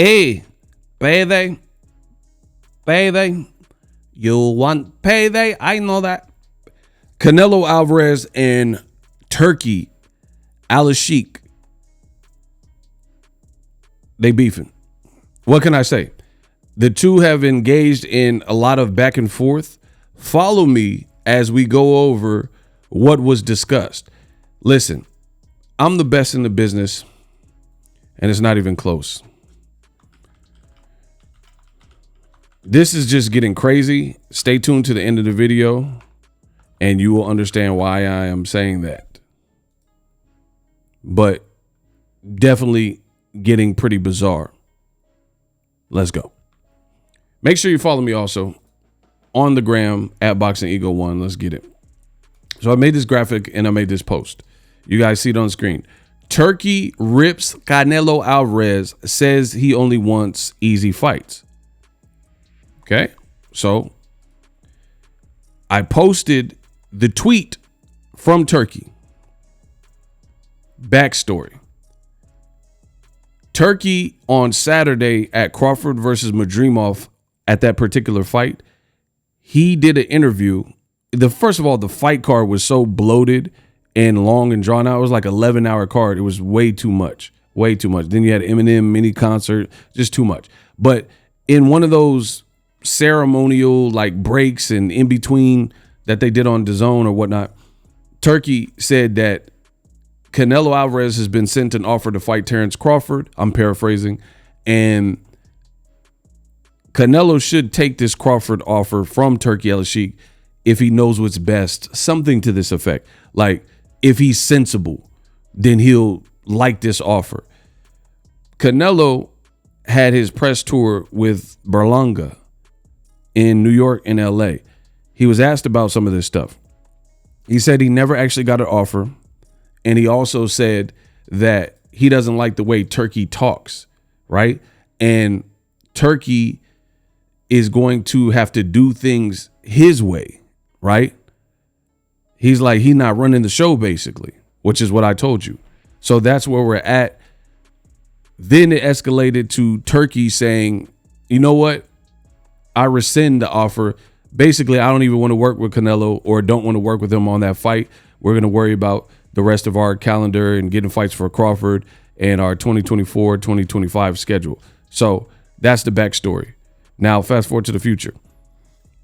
Hey, payday. Payday. You want payday? I know that. Canelo Alvarez and Turki, al-sheikh. They beefing. What can I say? The two have engaged in a lot of back and forth. Follow me as we go over what was discussed. Listen, I'm the best in the business, and it's not even close. This is just getting crazy. Stay tuned to the end of the video, and you will understand why I am saying that. But definitely getting pretty bizarre. Let's go. Make sure you follow me also on the gram at BOXINGEGO1. Let's get it. So I made this graphic and I made this post. You guys see it on screen. Turki rips Canelo Alvarez, says he only wants easy fights. Okay, so I posted the tweet from Turki. Backstory. Turki on Saturday at Crawford versus Madrimov at that particular fight, he did an interview. First of all, the fight card was so bloated and long and drawn out. It was like an 11-hour card. It was way too much. Way too much. Then you had Eminem mini concert, just too much. But in one of those ceremonial like breaks and in between that they did on DAZN or whatnot, Turki said that Canelo Alvarez has been sent an offer to fight Terrence Crawford. I'm paraphrasing. And Canelo should take this Crawford offer from Turki al-sheikh if he knows what's best. Something to this effect. Like, if he's sensible, then he'll like this offer. Canelo had his press tour with Berlanga in New York and LA. He was asked about some of this stuff. He said he never actually got an offer. And he also said that he doesn't like the way Turki talks, right? And Turki is going to have to do things his way, right? He's like, he's not running the show, basically, which is what I told you. So that's where we're at. Then it escalated to Turki saying, you know what? I rescind the offer. Basically, I don't even want to work with Canelo or don't want to work with him on that fight. We're going to worry about the rest of our calendar and getting fights for Crawford and our 2024, 2025 schedule. So that's the backstory. Now, fast forward to the future.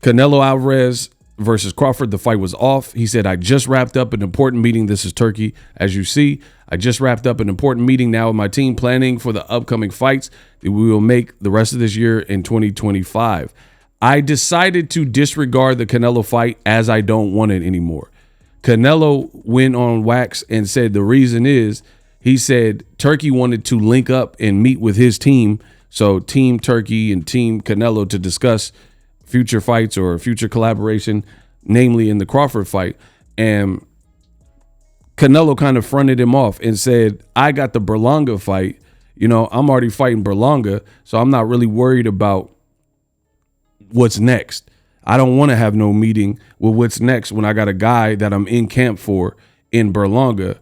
Canelo Alvarez versus Crawford, the fight was off. He said, I just wrapped up an important meeting. This is Turki. As you see, I just wrapped up an important meeting now with my team planning for the upcoming fights that we will make the rest of this year in 2025. I decided to disregard the Canelo fight as I don't want it anymore. Canelo went on wax and said the reason is, he said Turki wanted to link up and meet with his team. So Team Turki and Team Canelo to discuss future fights or future collaboration, namely in the Crawford fight. And Canelo kind of fronted him off and said, I got the Berlanga fight. You know, I'm already fighting Berlanga, so I'm not really worried about what's next. I don't want to have no meeting with what's next when I got a guy that I'm in camp for in Berlanga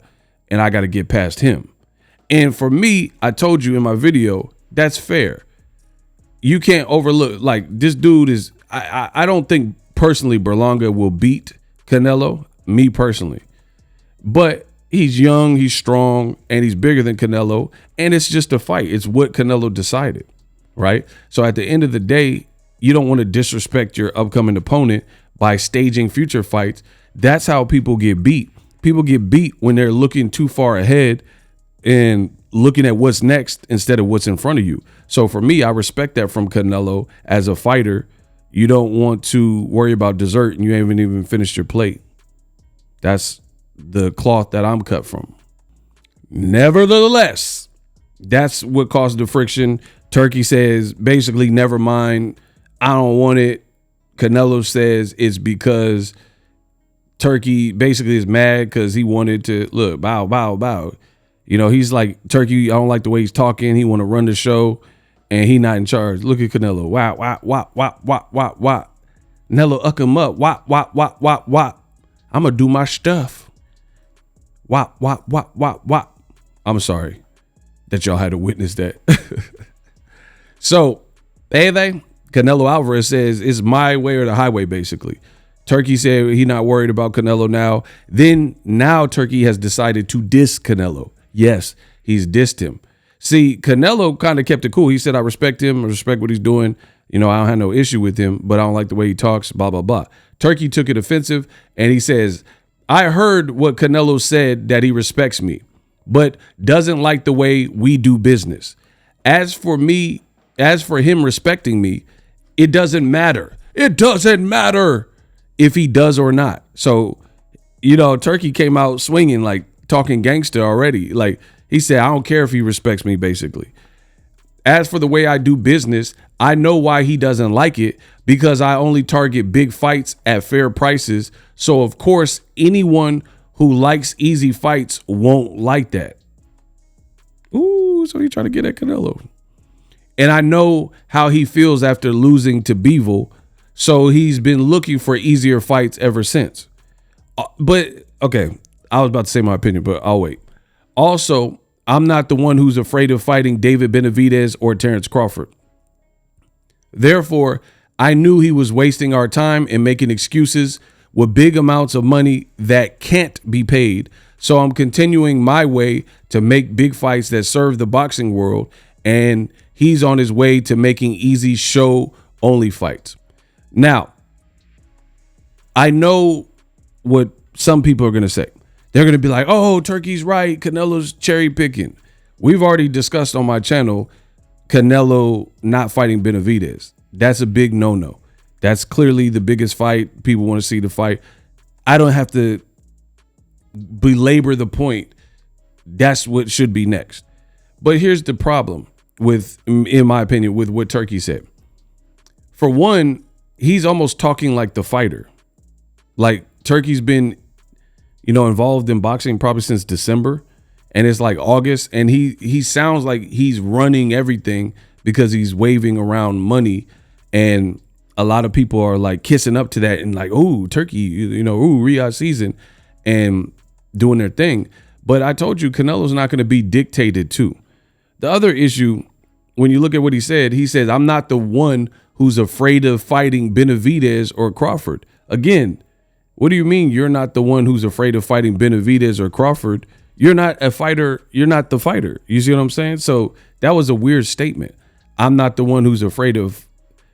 and I got to get past him. And for me, I told you in my video, that's fair. You can't overlook, like, this dude is, I don't think personally Berlanga will beat Canelo, me personally. But he's young, he's strong, and he's bigger than Canelo. And it's just a fight. It's what Canelo decided, right? So at the end of the day, you don't want to disrespect your upcoming opponent by staging future fights. That's how people get beat. People get beat when they're looking too far ahead and looking at what's next instead of what's in front of you. So for me, I respect that from Canelo as a fighter. You don't want to worry about dessert and you haven't even finished your plate. That's the cloth that I'm cut from. Nevertheless, that's what caused the friction. Turki says, basically, never mind. I don't want it. Canelo says it's because Turki basically is mad because he wanted to look, bow, bow, bow. You know, he's like, Turki, I don't like the way he's talking. He want to run the show and he not in charge. Look at Canelo. Wow, wow, wow, wow, wow, wow, wow. Canelo, uck him up. Wop, wop, wop, wop, wop. I'm going to do my stuff. Wop, wop, wop, wop, wop. I'm sorry that y'all had to witness that. So, Canelo Alvarez says it's my way or the highway, basically. Turki said he's not worried about Canelo now. Now Turki has decided to diss Canelo. Yes, he's dissed him. See, Canelo kind of kept it cool. He said, I respect him. I respect what he's doing. I don't have no issue with him, but I don't like the way he talks, blah, blah, blah. Turki took it offensive, and he says, I heard what Canelo said, that he respects me, but doesn't like the way we do business. As for him respecting me, it doesn't matter. It doesn't matter if he does or not. So, Turki came out swinging, like talking gangster already. Like he said, I don't care if he respects me, basically. As for the way I do business, I know why he doesn't like it, because I only target big fights at fair prices. So, of course, anyone who likes easy fights won't like that. Ooh, so he trying to get at Canelo. And I know how he feels after losing to Bivol, so he's been looking for easier fights ever since. But, okay, I was about to say my opinion, but I'll wait. Also, I'm not the one who's afraid of fighting David Benavidez or Terrence Crawford. Therefore, I knew he was wasting our time and making excuses with big amounts of money that can't be paid. So I'm continuing my way to make big fights that serve the boxing world, and he's on his way to making easy show-only fights. Now, I know what some people are going to say. They're going to be like, oh, Turki's right. Canelo's cherry picking. We've already discussed on my channel Canelo not fighting Benavidez. That's a big no-no. That's clearly the biggest fight. People want to see the fight. I don't have to belabor the point. That's what should be next. But here's the problem with, in my opinion, with what Turki said. For one, he's almost talking like the fighter. Like Turki's been, involved in boxing probably since December, and it's like August, and he sounds like he's running everything because he's waving around money, and a lot of people are like kissing up to that and like, oh, Turki, Riyadh season, and doing their thing. But I told you, Canelo's not going to be dictated to. The other issue, when you look at what he says, I'm not the one who's afraid of fighting Benavidez or Crawford. Again, what do you mean you're not the one who's afraid of fighting Benavidez or Crawford? You're not a fighter. You're not the fighter. You see what I'm saying? So that was a weird statement. I'm not the one who's afraid of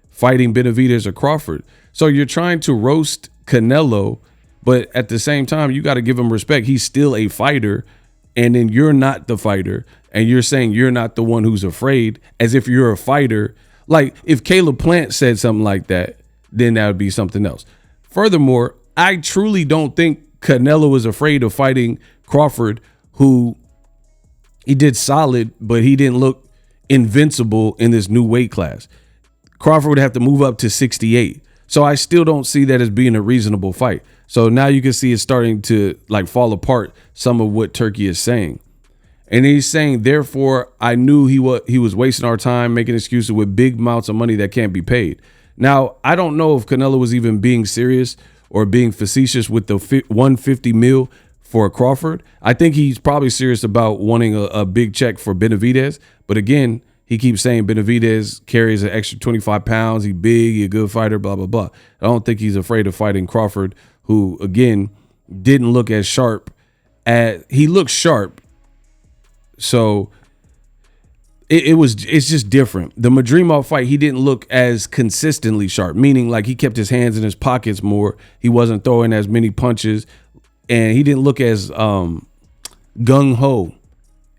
fighting Benavidez or Crawford. So you're trying to roast Canelo, but at the same time, you got to give him respect. He's still a fighter, and then you're not the fighter, and you're saying you're not the one who's afraid, as if you're a fighter. Like if Caleb Plant said something like that, then that would be something else. Furthermore, I truly don't think Canelo is afraid of fighting Crawford, who he did solid, but he didn't look invincible in this new weight class. Crawford would have to move up to 68. So I still don't see that as being a reasonable fight. So now you can see it's starting to like fall apart, some of what Turki is saying. And he's saying, therefore, I knew he was wasting our time making excuses with big amounts of money that can't be paid. Now, I don't know if Canelo was even being serious or being facetious with the 150 mil for Crawford. I think he's probably serious about wanting a big check for Benavidez. But again, he keeps saying Benavidez carries an extra 25 pounds. He's big, he's a good fighter, blah, blah, blah. I don't think he's afraid of fighting Crawford, who, again, didn't look as sharp. He looked sharp. So it's just different. The Madrimov fight, he didn't look as consistently sharp, meaning like he kept his hands in his pockets more. He wasn't throwing as many punches, and he didn't look as gung-ho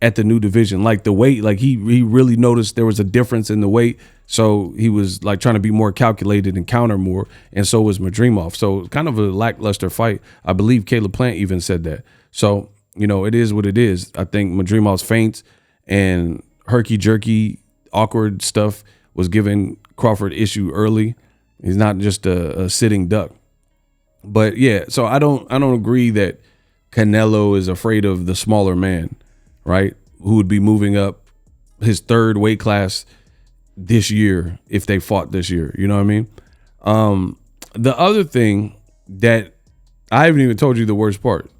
at the new division. Like the weight, like he really noticed there was a difference in the weight. So he was like trying to be more calculated and counter more. And so was Madrimov. So kind of a lackluster fight. I believe Caleb Plant even said that. So, it is what it is. I think Madrimov's feints and herky-jerky, awkward stuff was giving Crawford issue early. He's not just a sitting duck. But yeah, so I don't agree that Canelo is afraid of the smaller man, right? Who would be moving up his third weight class this year if they fought this year. You know what I mean? The other thing that I haven't even told you the worst part.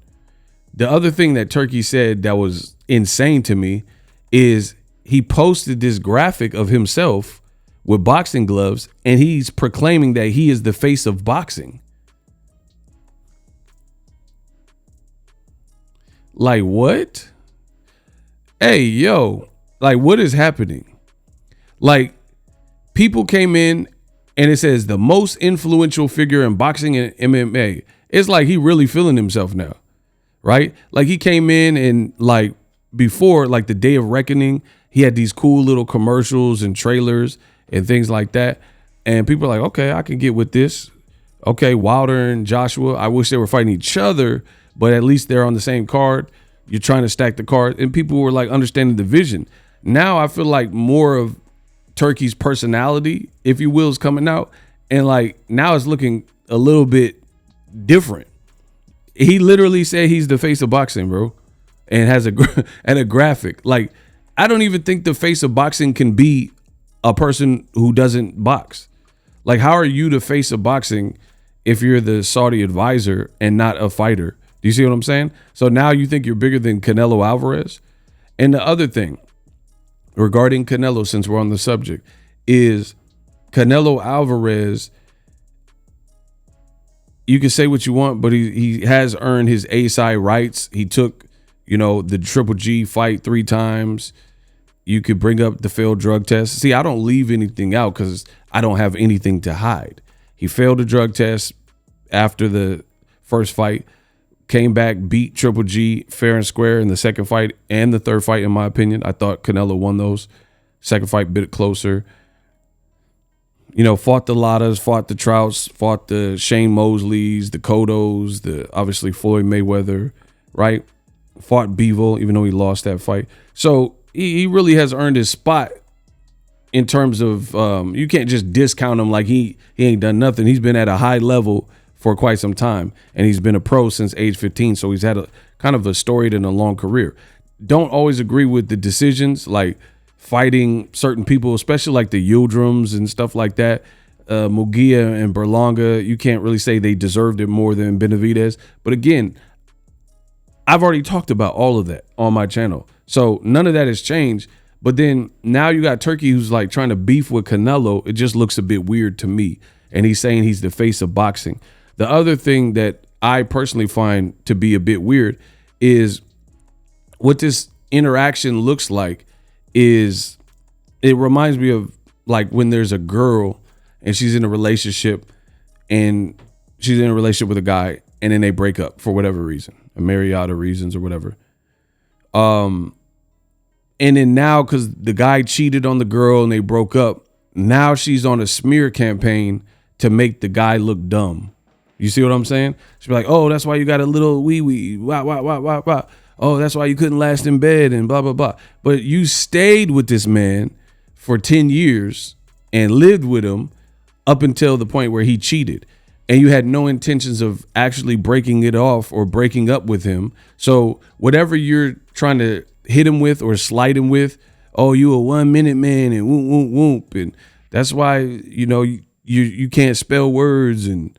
The other thing that Turki said that was insane to me is he posted this graphic of himself with boxing gloves, and he's proclaiming that he is the face of boxing. Like, what? Hey, yo, like, what is happening? Like, people came in and it says the most influential figure in boxing and MMA. It's like he really feeling himself now, right? Like, he came in and, like, before, like, the Day of Reckoning, he had these cool little commercials and trailers and things like that. And people are like, okay, I can get with this. Okay, Wilder and Joshua, I wish they were fighting each other, but at least they're on the same card. You're trying to stack the card. And people were like understanding the vision. Now I feel like more of Turki's personality, if you will, is coming out. And like now it's looking a little bit different. He literally said he's the face of boxing, bro. And has a graphic. Like, I don't even think the face of boxing can be a person who doesn't box. Like, how are you the face of boxing if you're the Saudi advisor and not a fighter? Do you see what I'm saying? So now you think you're bigger than Canelo Alvarez? And the other thing regarding Canelo, since we're on the subject, is Canelo Alvarez, you can say what you want, but he has earned his A-side rights. He took, you know, the Triple G fight 3 times. You could bring up the failed drug test. See, I don't leave anything out because I don't have anything to hide. He failed the drug test after the first fight, came back, beat Triple G fair and square in the second fight and the third fight, in my opinion. I thought Canelo won those. Second fight, a bit closer. You know, fought the Lattas, fought the Trouts, fought the Shane Mosleys, the Cottos, the obviously Floyd Mayweather, right? Fought Bivol, even though he lost that fight. So he really has earned his spot in terms of you can't just discount him like he ain't done nothing. He's been at a high level for quite some time, and he's been a pro since age 15. So he's had a kind of a storied and a long career. Don't always agree with the decisions, like fighting certain people, especially like the Yildirims and stuff like that. Mugia and Berlanga, you can't really say they deserved it more than Benavidez. But again, I've already talked about all of that on my channel. So none of that has changed. But then now you got Turki who's like trying to beef with Canelo. It just looks a bit weird to me. And he's saying he's the face of boxing. The other thing that I personally find to be a bit weird is what this interaction looks like is it reminds me of like when there's a girl and she's in a relationship with a guy and then they break up for whatever reason, a myriad of reasons or whatever. And then now, because the guy cheated on the girl and they broke up, now she's on a smear campaign to make the guy look dumb. You see what I'm saying? She'll be like, oh, that's why you got a little wee-wee. Wah, wah, wah, wah, wah. Oh, that's why you couldn't last in bed and blah, blah, blah. But you stayed with this man for 10 years and lived with him up until the point where he cheated. And you had no intentions of actually breaking it off or breaking up with him. So whatever you're trying to hit him with or slight him with, oh, you a 1 minute man and whoop, whoop, whoop. And that's why, you know, you can't spell words and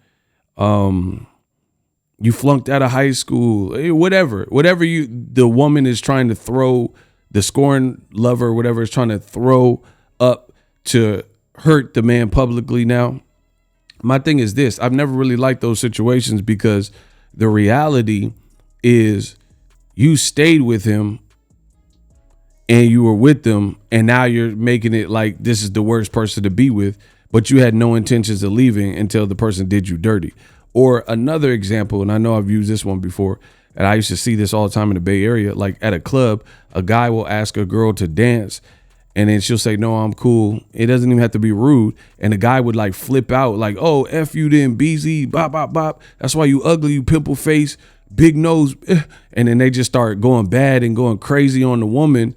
you flunked out of high school, whatever the woman is trying to throw, the scorn lover, whatever is trying to throw up to hurt the man publicly. Now, my thing is this, I've never really liked those situations because the reality is you stayed with him and you were with them and now you're making it like this is the worst person to be with, but you had no intentions of leaving until the person did you dirty. Or another example, and I know I've used this one before, and I used to see this all the time in the Bay Area, like at a club, a guy will ask a girl to dance and then she'll say, no, I'm cool. It doesn't even have to be rude. And the guy would like flip out like, oh, F you then, BZ, bop, bop, bop. That's why you ugly, you pimple face, big nose. And then they just start going bad and going crazy on the woman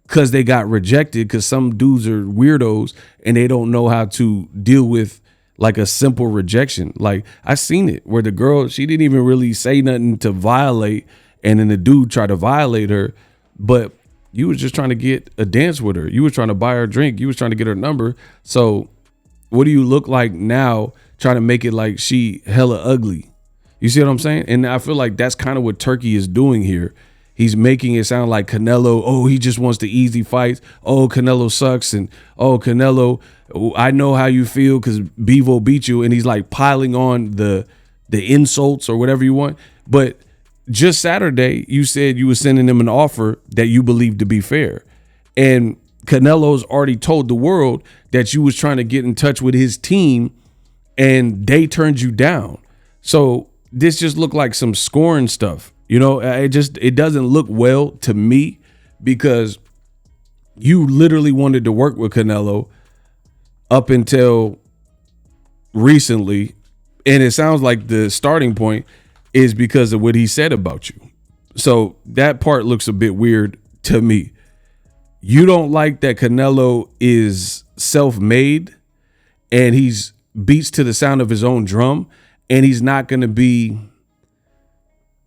because they got rejected, because some dudes are weirdos and they don't know how to deal with like a simple rejection. Like I seen it where the girl, she didn't even really say nothing to violate. And then the dude tried to violate her, but you was just trying to get a dance with her. You was trying to buy her a drink. You was trying to get her number. So what do you look like now trying to make it like she hella ugly? You see what I'm saying? And I feel like that's kind of what Turki is doing here. He's making it sound like Canelo, oh, he just wants the easy fights. Oh, Canelo sucks. And oh, Canelo, I know how you feel because Bevo beat you. And he's like piling on the insults or whatever you want. But just Saturday, you said you were sending him an offer that you believed to be fair. And Canelo's already told the world that you was trying to get in touch with his team and they turned you down. So this just looked like some scoring stuff. You know, it doesn't look well to me because you literally wanted to work with Canelo up until recently. And it sounds like the starting point is because of what he said about you. So that part looks a bit weird to me. You don't like that Canelo is self-made and he's beats to the sound of his own drum and he's not going to be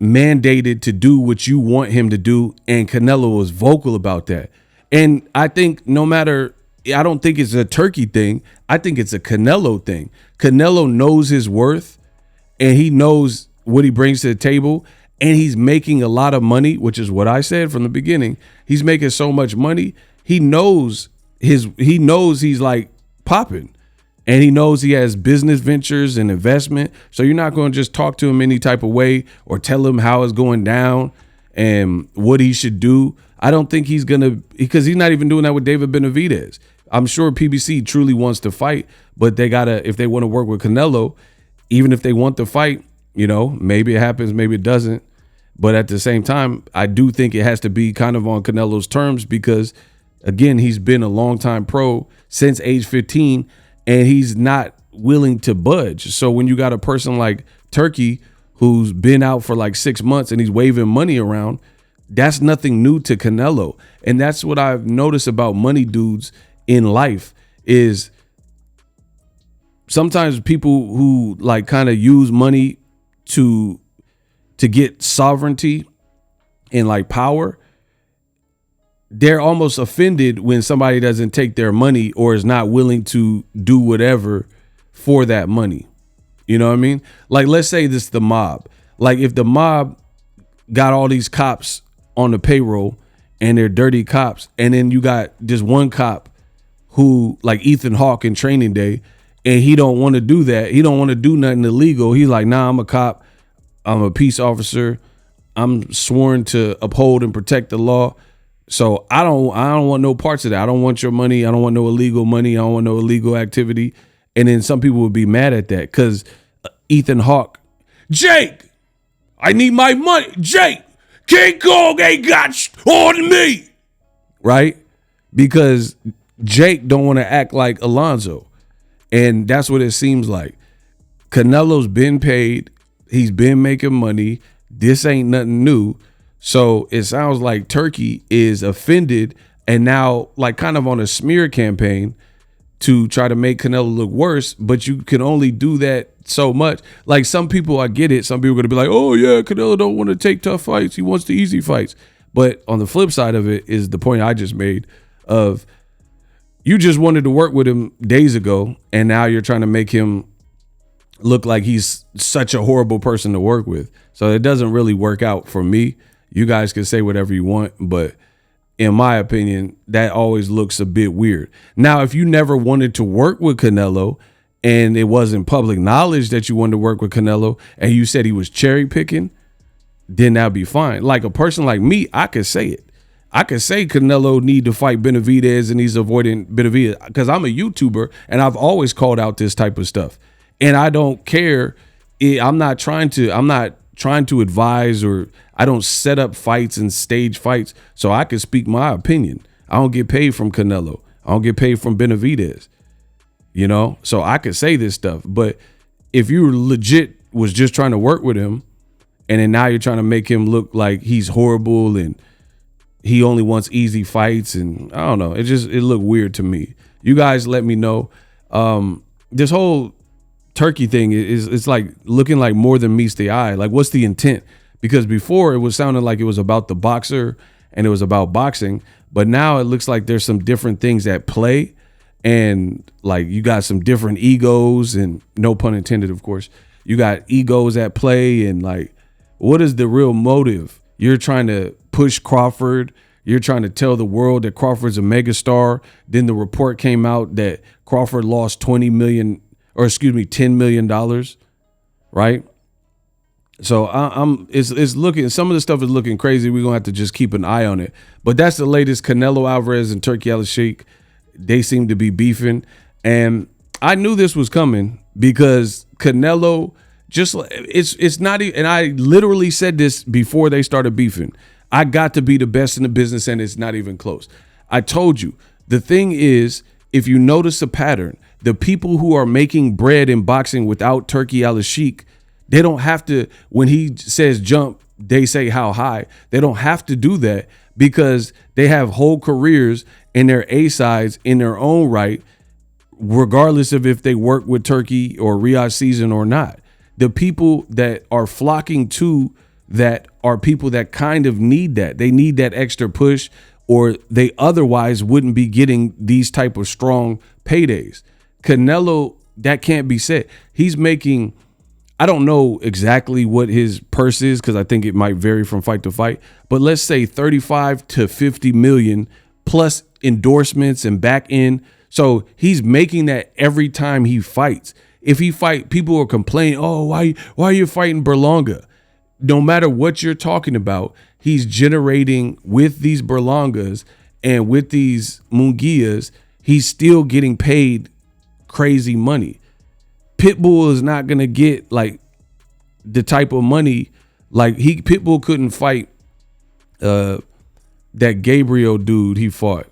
mandated to do what you want him to do. And Canelo was vocal about that. And I think I don't think it's a Turkey thing. I think it's a Canelo thing. Canelo knows his worth and he knows what he brings to the table. And he's making a lot of money, which is what I said from the beginning. He's making so much money. He knows he's like popping. And he knows he has business ventures and investment. So you're not going to just talk to him any type of way or tell him how it's going down and what he should do. I don't think he's going to, because he's not even doing that with David Benavidez. I'm sure PBC truly wants to fight, but they got to, if they want to work with Canelo, even if they want to fight, you know, maybe it happens, maybe it doesn't. But at the same time, I do think it has to be kind of on Canelo's terms because, again, he's been a longtime pro since age 15. And he's not willing to budge. So when you got a person like Turki who's been out for like 6 months and he's waving money around, that's nothing new to Canelo. And that's what I've noticed about money dudes in life is sometimes people who like kind of use money to get sovereignty and like power, they're almost offended when somebody doesn't take their money or is not willing to do whatever for that money. You know what I mean? Like, let's say this is the mob. Like if the mob got all these cops on the payroll and they're dirty cops, and then you got this one cop who like Ethan Hawke in Training Day, and he don't want to do that. He don't want to do nothing illegal. He's like, nah, I'm a cop. I'm a peace officer. I'm sworn to uphold and protect the law. So I don't want no parts of that. I don't want your money. I don't want no illegal money. I don't want no illegal activity. And then some people would be mad at that because Ethan Hawke, Jake, I need my money. Jake, King Kong ain't got on me. Right? Because Jake don't want to act like Alonzo. And that's what it seems like. Canelo's been paid. He's been making money. This ain't nothing new. So it sounds like Turki is offended and now like kind of on a smear campaign to try to make Canelo look worse, but you can only do that so much. Like some people, I get it. Some people are going to be like, oh yeah, Canelo don't want to take tough fights. He wants the easy fights. But on the flip side of it is the point I just made of you just wanted to work with him days ago and now you're trying to make him look like he's such a horrible person to work with. So it doesn't really work out for me. You guys can say whatever you want, but in my opinion, that always looks a bit weird. Now, if you never wanted to work with Canelo and it wasn't public knowledge that you wanted to work with Canelo and you said he was cherry picking, then that'd be fine. Like a person like me, I could say it. I could say Canelo need to fight Benavidez and he's avoiding Benavidez because I'm a YouTuber and I've always called out this type of stuff. And I don't care. I'm not trying to advise or I don't set up fights and stage fights so I can speak my opinion. I don't get paid from Canelo. I don't get paid from Benavidez, you know, so I could say this stuff. But if you legit was just trying to work with him and then now you're trying to make him look like he's horrible and he only wants easy fights and I don't know, it looked weird to me. You guys let me know. This whole Turkey thing is like looking like more than meets the eye. Like what's the intent? Because before it was sounding like it was about the boxer and it was about boxing, but now it looks like there's some different things at play and like you got some different egos and no pun intended, of course, you got egos at play and like, what is the real motive? You're trying to push Crawford. You're trying to tell the world that Crawford's a megastar. Then the report came out that Crawford lost $10 million, right? So it's looking, some of the stuff is looking crazy. We're gonna have to just keep an eye on it. But that's the latest. Canelo Alvarez and Turki al-sheikh, they seem to be beefing. And I knew this was coming because Canelo it's not even, and I literally said this before they started beefing. I got to be the best in the business, and it's not even close. I told you, the thing is, if you notice a pattern, the people who are making bread in boxing without Turki al-sheikh, they don't have to, when he says jump, they say how high. They don't have to do that because they have whole careers in their A-sides in their own right, regardless of if they work with Turki or Riyadh season or not. The people that are flocking to that are people that kind of need that. They need that extra push, or they otherwise wouldn't be getting these type of strong paydays. Canelo, that can't be said. He's making, I don't know exactly what his purse is because I think it might vary from fight to fight, but let's say 35 to 50 million plus endorsements and back end. So he's making that every time he fights. If he fight, people will complain, oh, why are you fighting Berlanga? No matter what you're talking about, he's generating with these Berlangas and with these Munguias, he's still getting paid crazy money. Pitbull is not going to get like the type of money, like Pitbull couldn't fight that Gabriel dude he fought,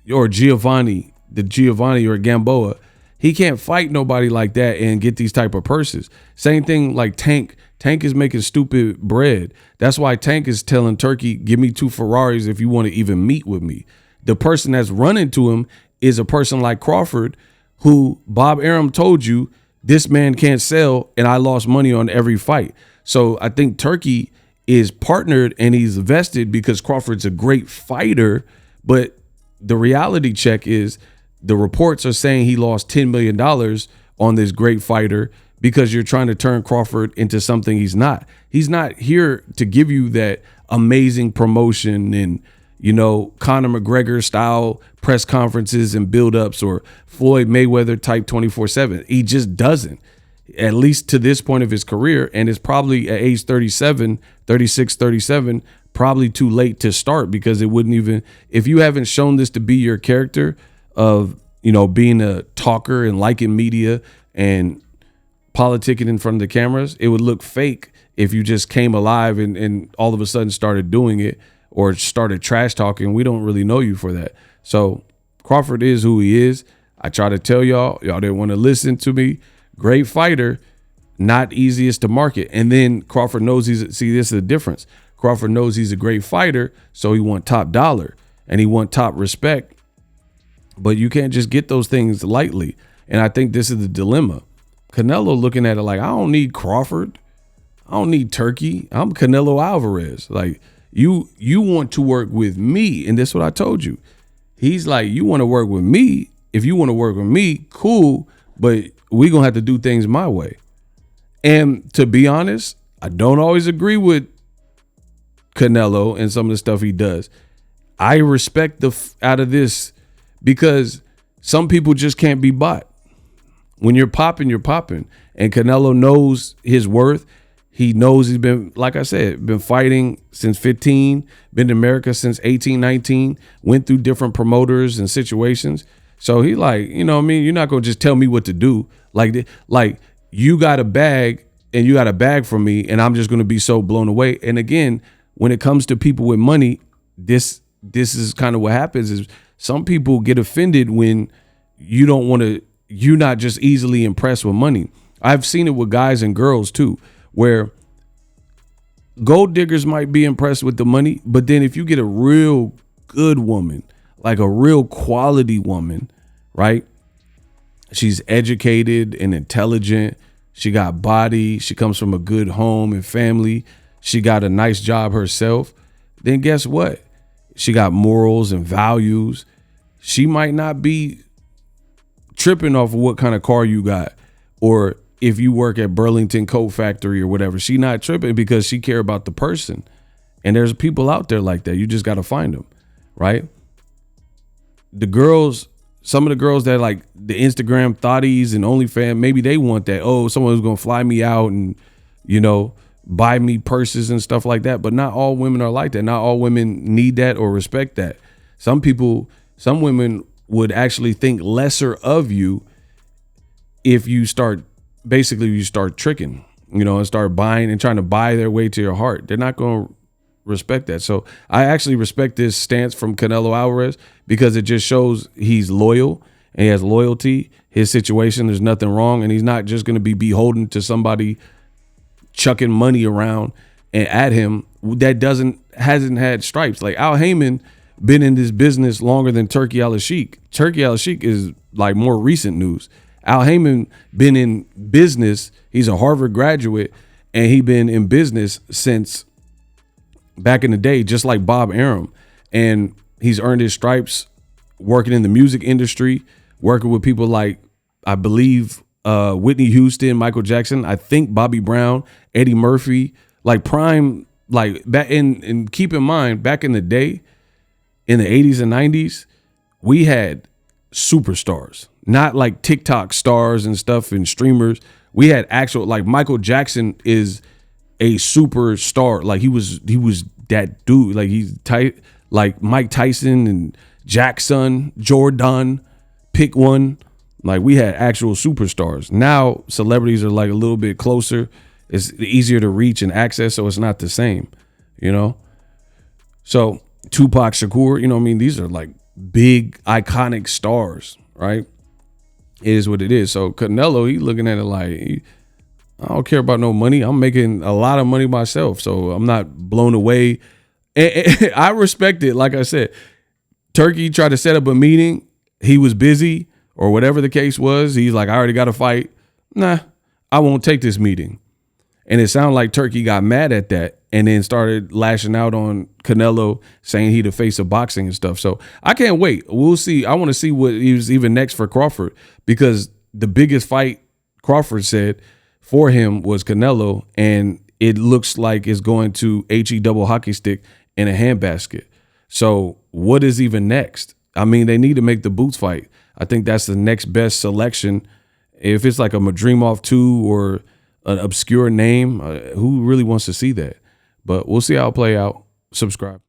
or Giovanni or Gamboa. He can't fight nobody like that and get these type of purses. Same thing like Tank. Tank is making stupid bread. That's why Tank is telling Turki, give me 2 Ferraris if you want to even meet with me. The person that's running to him is a person like Crawford, who Bob Arum told you, this man can't sell and I lost money on every fight. So I think Turki is partnered and he's vested because Crawford's a great fighter. But the reality check is the reports are saying he lost $10 million on this great fighter because you're trying to turn Crawford into something he's not. He's not here to give you that amazing promotion and, you know, Conor McGregor style press conferences and buildups or Floyd Mayweather type 24/7. He just doesn't, at least to this point of his career. And it's probably at age 37, 36, 37, probably too late to start because it wouldn't even, if you haven't shown this to be your character of, you know, being a talker and liking media and politicking in front of the cameras, it would look fake if you just came alive and all of a sudden started doing it or started trash talking. We don't really know you for that. So Crawford is who he is. I try to tell y'all didn't want to listen to me. Great fighter, not easiest to market. And then Crawford knows this is the difference. Crawford knows he's a great fighter, so he want top dollar and he want top respect. But you can't just get those things lightly. And I think this is the dilemma. Canelo looking at it like, I don't need Crawford. I don't need Turki. I'm Canelo Alvarez. Like, you want to work with me. And that's what I told you. He's like, you want to work with me. If you want to work with me, cool. But we're going to have to do things my way. And to be honest, I don't always agree with Canelo and some of the stuff he does. I respect out of this because some people just can't be bought. When you're popping, you're popping. And Canelo knows his worth. He knows he's been, like I said, been fighting since 15, been to America since 18, 19, went through different promoters and situations. So he like, you know what I mean? You're not going to just tell me what to do. Like you got a bag and you got a bag from me and I'm just going to be so blown away. And again, when it comes to people with money, this is kind of what happens is some people get offended when you're not just easily impressed with money. I've seen it with guys and girls too, where gold diggers might be impressed with the money, but then if you get a real good woman, like a real quality woman, right? She's educated and intelligent. She got body. She comes from a good home and family. She got a nice job herself. Then guess what? She got morals and values. She might not be tripping off of what kind of car you got, or if you work at Burlington Coat Factory or whatever. She not tripping because she care about the person. And there's people out there like that. You just got to find them, right? The girls, some of the girls that like the Instagram thotties and OnlyFans, maybe they want that. Oh, someone who's going to fly me out and, you know, buy me purses and stuff like that. But not all women are like that. Not all women need that or respect that. Some women would actually think lesser of you if you start tricking, you know, and start buying and trying to buy their way to your heart. They're not going to respect that. So I actually respect this stance from Canelo Alvarez because it just shows he's loyal and he has loyalty. His situation, there's nothing wrong, and he's not just going to be beholden to somebody chucking money around and at him that hasn't had stripes. Like Al Heyman been in this business longer than Turki al-sheikh. Turki al-sheikh is like more recent news. Al Heyman been in business. He's a Harvard graduate, and he been in business since back in the day, just like Bob Arum. And he's earned his stripes working in the music industry, working with people like, I believe, Whitney Houston, Michael Jackson, I think Bobby Brown, Eddie Murphy, like prime, like back in, and keep in mind, back in the day, in the 80s and 90s, we had superstars, not like TikTok stars and stuff and streamers. We had actual, like Michael Jackson is a superstar. Like he was that dude. Like he's tight, like Mike Tyson and Jackson, Jordan, pick one. Like we had actual superstars. Now celebrities are like a little bit closer. It's easier to reach and access, so it's not the same, you know? So Tupac Shakur, you know what I mean? These are like big iconic stars, right? It is what it is. So Canelo, he looking at it like, I don't care about no money. I'm making a lot of money myself, so I'm not blown away. And I respect it. Like I said, Turki tried to set up a meeting. He was busy or whatever the case was. He's like, I already got a fight. Nah, I won't take this meeting. And it sounded like Turki got mad at that and then started lashing out on Canelo, saying he the face of boxing and stuff. So I can't wait. We'll see. I want to see what is even next for Crawford, because the biggest fight, Crawford said, for him was Canelo, and it looks like it's going to HE double hockey stick in a handbasket. So what is even next? I mean, they need to make the Boots fight. I think that's the next best selection. If it's like a Madrimov 2 or an obscure name, who really wants to see that? But we'll see how it play out. Subscribe.